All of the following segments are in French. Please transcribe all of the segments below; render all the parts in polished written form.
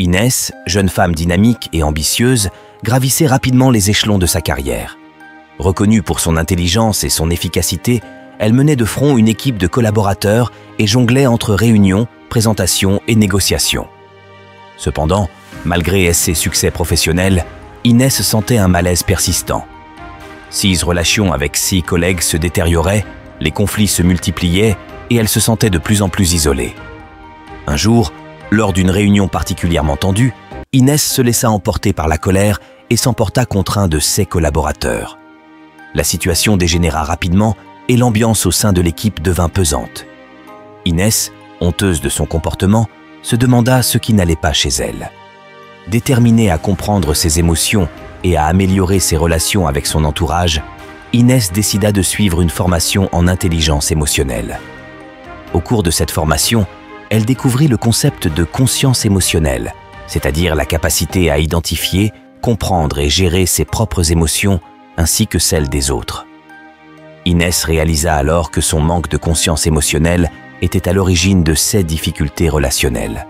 Inès, jeune femme dynamique et ambitieuse, gravissait rapidement les échelons de sa carrière. Reconnue pour son intelligence et son efficacité, elle menait de front une équipe de collaborateurs et jonglait entre réunions, présentations et négociations. Cependant, malgré ses succès professionnels, Inès sentait un malaise persistant. Ses relations avec ses collègues se détérioraient, les conflits se multipliaient et elle se sentait de plus en plus isolée. Un jour, lors d'une réunion particulièrement tendue, Inès se laissa emporter par la colère et s'emporta contre un de ses collaborateurs. La situation dégénéra rapidement et l'ambiance au sein de l'équipe devint pesante. Inès, honteuse de son comportement, se demanda ce qui n'allait pas chez elle. Déterminée à comprendre ses émotions et à améliorer ses relations avec son entourage, Inès décida de suivre une formation en intelligence émotionnelle. Au cours de cette formation, elle découvrit le concept de conscience émotionnelle, c'est-à-dire la capacité à identifier, comprendre et gérer ses propres émotions ainsi que celles des autres. Inès réalisa alors que son manque de conscience émotionnelle était à l'origine de ses difficultés relationnelles.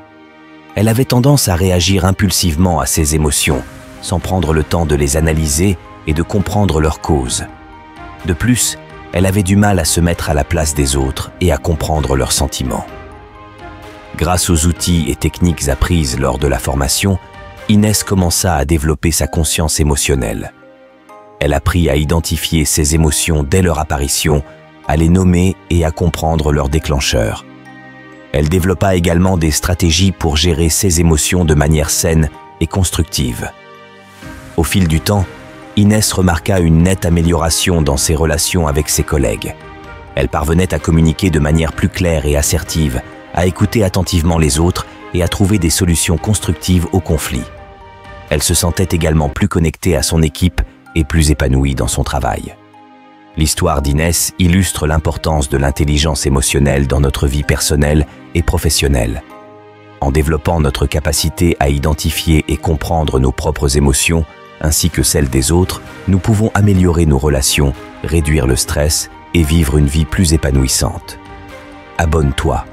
Elle avait tendance à réagir impulsivement à ses émotions, sans prendre le temps de les analyser et de comprendre leurs causes. De plus, elle avait du mal à se mettre à la place des autres et à comprendre leurs sentiments. Grâce aux outils et techniques apprises lors de la formation, Inès commença à développer sa conscience émotionnelle. Elle apprit à identifier ses émotions dès leur apparition, à les nommer et à comprendre leurs déclencheurs. Elle développa également des stratégies pour gérer ses émotions de manière saine et constructive. Au fil du temps, Inès remarqua une nette amélioration dans ses relations avec ses collègues. Elle parvenait à communiquer de manière plus claire et assertive, à écouter attentivement les autres et à trouver des solutions constructives aux conflits. Elle se sentait également plus connectée à son équipe et plus épanouie dans son travail. L'histoire d'Inès illustre l'importance de l'intelligence émotionnelle dans notre vie personnelle et professionnelle. En développant notre capacité à identifier et comprendre nos propres émotions, ainsi que celles des autres, nous pouvons améliorer nos relations, réduire le stress et vivre une vie plus épanouissante. Abonne-toi